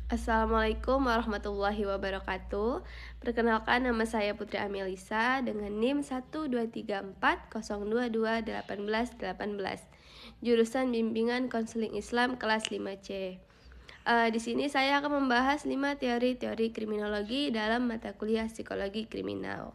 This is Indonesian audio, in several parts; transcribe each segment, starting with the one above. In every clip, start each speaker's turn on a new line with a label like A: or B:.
A: Assalamualaikum warahmatullahi wabarakatuh. Perkenalkan, nama saya Putri Amelisa dengan NIM 12340221818, jurusan Bimbingan Konseling Islam kelas 5C. Di sini saya akan membahas 5 teori-teori kriminologi dalam mata kuliah psikologi kriminal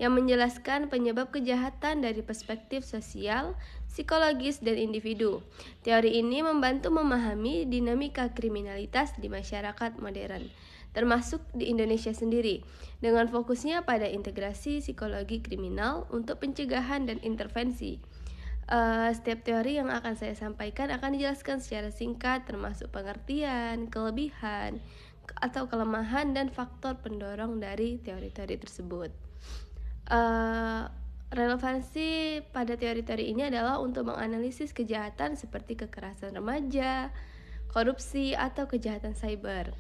A: yang menjelaskan penyebab kejahatan dari perspektif sosial, psikologis, dan individu. Teori ini membantu memahami dinamika kriminalitas di masyarakat modern, termasuk di Indonesia sendiri, dengan fokusnya pada integrasi psikologi kriminal untuk pencegahan dan intervensi. Setiap teori yang akan saya sampaikan akan dijelaskan secara singkat, termasuk pengertian, kelebihan, atau kelemahan, dan faktor pendorong dari teori-teori tersebut. Relevansi pada teori-teori ini adalah untuk menganalisis kejahatan seperti kekerasan remaja, korupsi, atau kejahatan cyber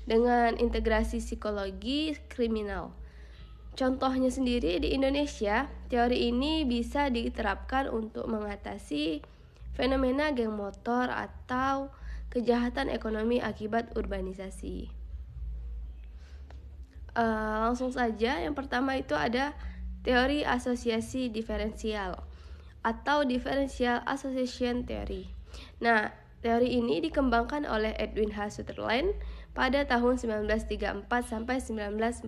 A: dengan integrasi psikologi kriminal. Contohnya sendiri di Indonesia, teori ini bisa diterapkan untuk mengatasi fenomena geng motor atau kejahatan ekonomi akibat urbanisasi. Langsung saja, yang pertama itu ada teori asosiasi diferensial atau differential association theory. Nah, teori ini dikembangkan oleh Edwin H. Sutherland pada tahun 1934 sampai 1947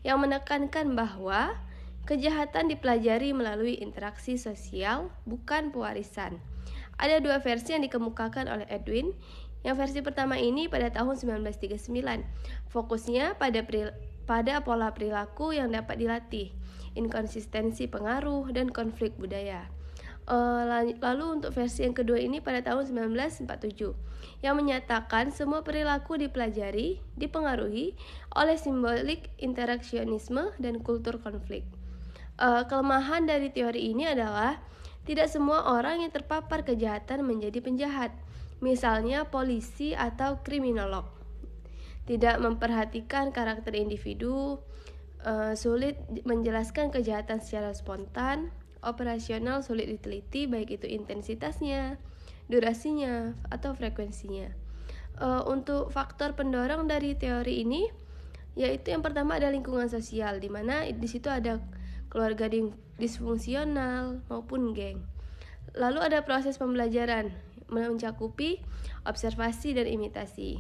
A: yang menekankan bahwa kejahatan dipelajari melalui interaksi sosial, bukan pewarisan. Ada dua versi yang dikemukakan oleh Edwin. Yang versi pertama ini pada tahun 1939, fokusnya pada pola perilaku yang dapat dilatih, inkonsistensi pengaruh, dan konflik budaya. Lalu untuk versi yang kedua ini pada tahun 1947 yang menyatakan semua perilaku dipelajari, dipengaruhi oleh simbolik interaksionisme dan kultur konflik. Kelemahan dari teori ini adalah tidak semua orang yang terpapar kejahatan menjadi penjahat, misalnya polisi atau kriminolog. Tidak memperhatikan karakter individu, sulit menjelaskan kejahatan secara spontan, operasional sulit diteliti baik itu intensitasnya, durasinya, atau frekuensinya. Untuk faktor pendorong dari teori ini, yaitu yang pertama ada lingkungan sosial, di mana di situ ada keluarga disfungsional maupun geng. Lalu ada proses pembelajaran mencakupi observasi dan imitasi.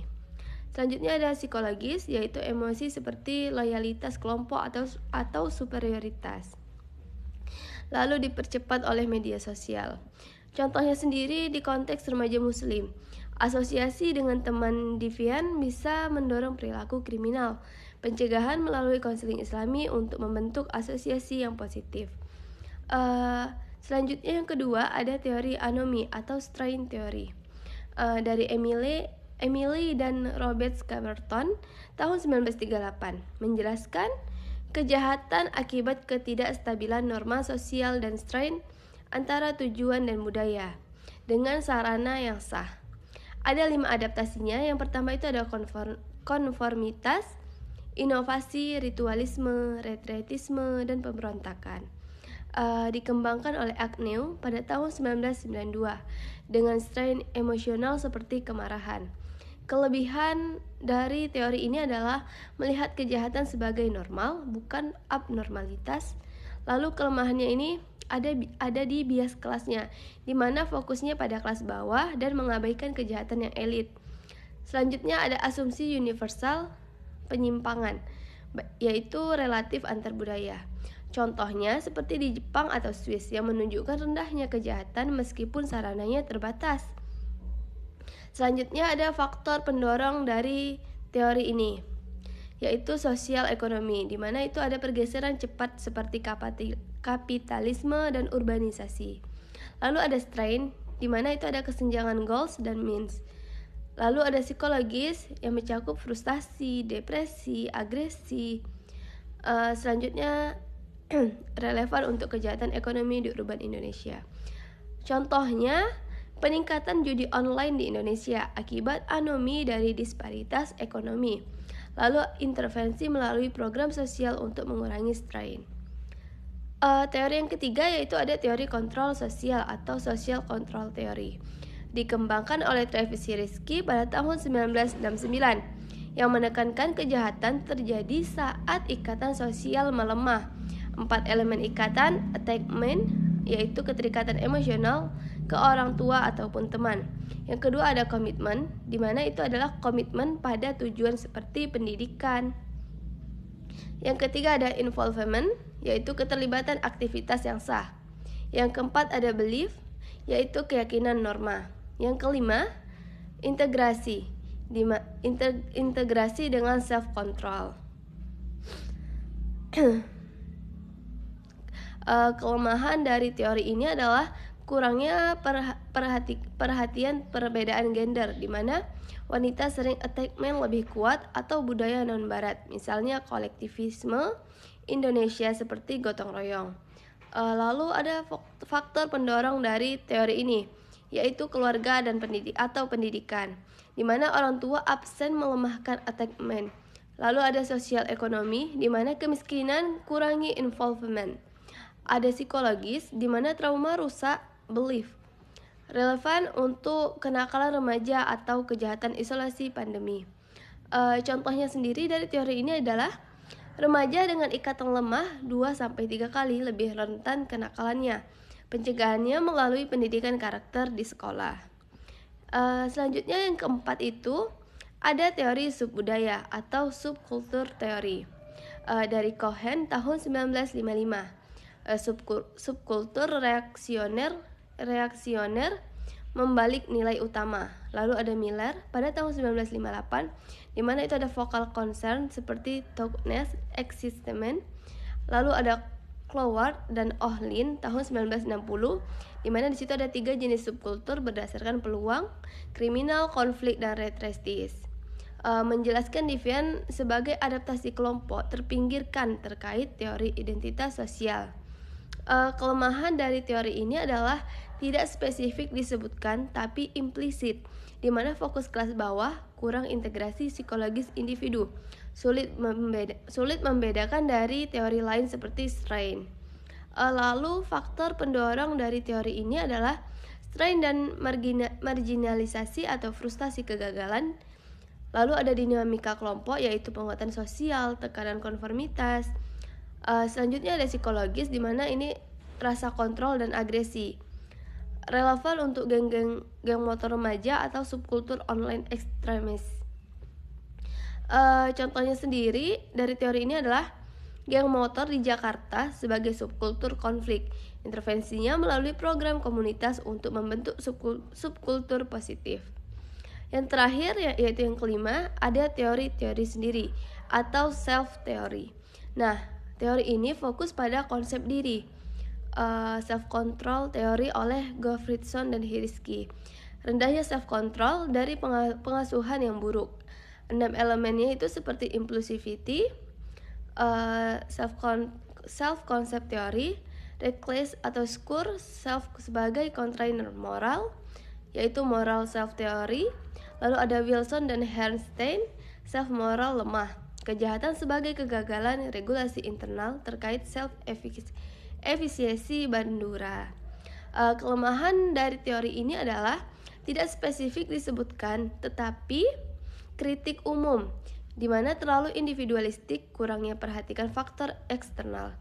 A: Selanjutnya ada psikologis, yaitu emosi seperti loyalitas kelompok atau superioritas. Lalu dipercepat oleh media sosial. Contohnya sendiri di konteks remaja muslim, asosiasi dengan teman devian bisa mendorong perilaku kriminal. Pencegahan melalui konseling islami untuk membentuk asosiasi yang positif. Selanjutnya yang kedua ada teori anomi atau strain theory dari Emily dan Robert Scaberton tahun 1938 menjelaskan kejahatan akibat ketidakstabilan norma sosial dan strain antara tujuan dan budaya dengan sarana yang sah. Ada 5 adaptasinya. Yang pertama itu ada konformitas, inovasi, ritualisme, retretisme, dan pemberontakan. Dikembangkan oleh Agnew pada tahun 1992 dengan strain emosional seperti kemarahan. Kelebihan dari teori ini adalah melihat kejahatan sebagai normal, bukan abnormalitas. Lalu kelemahannya ini ada di bias kelasnya, di mana fokusnya pada kelas bawah dan mengabaikan kejahatan yang elit. Selanjutnya ada asumsi universal penyimpangan, yaitu relatif antar budaya. Contohnya seperti di Jepang atau Swiss yang menunjukkan rendahnya kejahatan meskipun sarananya terbatas. Selanjutnya ada faktor pendorong dari teori ini, yaitu sosial ekonomi, di mana itu ada pergeseran cepat seperti kapitalisme dan urbanisasi. Lalu ada strain, di mana itu ada kesenjangan goals dan means. Lalu ada psikologis yang mencakup frustasi, depresi, agresi. Selanjutnya relevan untuk kejahatan ekonomi di urban Indonesia. Contohnya, peningkatan judi online di Indonesia akibat anomi dari disparitas ekonomi. Lalu intervensi melalui program sosial untuk mengurangi strain. Teori yang ketiga yaitu ada teori kontrol sosial atau social control theory. dikembangkan oleh Travis Hirschi pada tahun 1969 yang menekankan kejahatan terjadi saat ikatan sosial melemah. 4 elemen ikatan, attachment, yaitu keterikatan emosional ke orang tua ataupun teman. Yang kedua ada komitmen, di mana itu adalah komitmen pada tujuan seperti pendidikan. Yang ketiga ada involvement, yaitu keterlibatan aktivitas yang sah. Yang keempat ada belief, yaitu keyakinan norma. Yang kelima, integrasi, integrasi dengan self-control. Kelemahan dari teori ini adalah kurangnya perhatian perbedaan gender, di mana wanita sering attachment lebih kuat atau budaya non-barat, misalnya kolektivisme Indonesia seperti gotong royong. Lalu ada faktor pendorong dari teori ini, yaitu keluarga dan pendidikan, di mana orang tua absen melemahkan attachment. Lalu ada sosial ekonomi, di mana kemiskinan kurangi involvement. Ada psikologis, di mana trauma rusak belief. Relevan untuk kenakalan remaja atau kejahatan isolasi pandemi. Contohnya sendiri dari teori ini adalah remaja dengan ikatan lemah 2-3 kali lebih rentan kenakalannya. Pencegahannya melalui pendidikan karakter di sekolah. Selanjutnya yang keempat itu ada teori subbudaya atau subkultur teori dari Cohen tahun 1955. Subkultur reaksioner membalik nilai utama. Lalu ada Miller pada tahun 1958, di mana itu ada vocal concern seperti toughness, existence. Lalu ada Cloward dan Ohlin tahun 1960, di mana di situ ada 3 jenis subkultur berdasarkan peluang, kriminal, konflik, dan retrestis. Menjelaskan Deviant sebagai adaptasi kelompok terpinggirkan terkait teori identitas sosial. Kelemahan dari teori ini adalah tidak spesifik disebutkan tapi implisit, di mana fokus kelas bawah, kurang integrasi psikologis individu, sulit membedakan dari teori lain seperti strain. Lalu faktor pendorong dari teori ini adalah strain dan marginalisasi atau frustasi kegagalan. Lalu ada dinamika kelompok, yaitu penguatan sosial, tekanan konformitas. Selanjutnya ada psikologis, di mana ini rasa kontrol dan agresi. Relevan untuk geng motor remaja atau subkultur online ekstremis. Contohnya sendiri dari teori ini adalah geng motor di Jakarta sebagai subkultur konflik. Intervensinya melalui program komunitas untuk membentuk subkultur positif. Yang terakhir yaitu yang kelima, ada teori-teori sendiri atau self-teori. Nah, teori ini fokus pada konsep diri. Self-control teori oleh Gottfriedson dan Hirschi. Rendahnya self-control dari pengasuhan yang buruk. 6 elemennya itu seperti impulsivity, self-concept theory, reckless atau skur, self sebagai constrainer moral, yaitu moral self-theory. Lalu ada Wilson dan Bernstein, self-moral lemah, kejahatan sebagai kegagalan regulasi internal terkait self-efisiensi Bandura. Kelemahan dari teori ini adalah tidak spesifik disebutkan, tetapi kritik umum, di mana terlalu individualistik, kurangnya perhatikan faktor eksternal,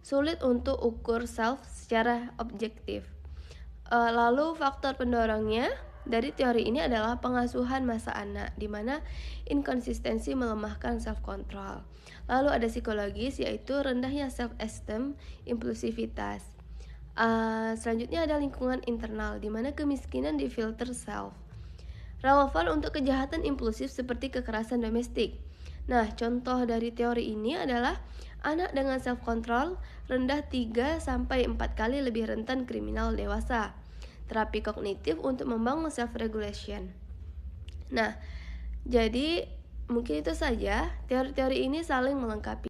A: sulit untuk ukur self secara objektif. Lalu faktor pendorongnya dari teori ini adalah pengasuhan masa anak, di mana inkonsistensi melemahkan self-control. Lalu ada psikologis, yaitu rendahnya self-esteem, impulsivitas. Selanjutnya ada lingkungan internal, di mana kemiskinan di filter self. Relevan untuk kejahatan impulsif seperti kekerasan domestik. Nah, contoh dari teori ini adalah anak dengan self-control rendah 3-4 kali lebih rentan kriminal dewasa. Terapi kognitif untuk membangun self-regulation. Nah, jadi mungkin itu saja, teori-teori ini saling melengkapi.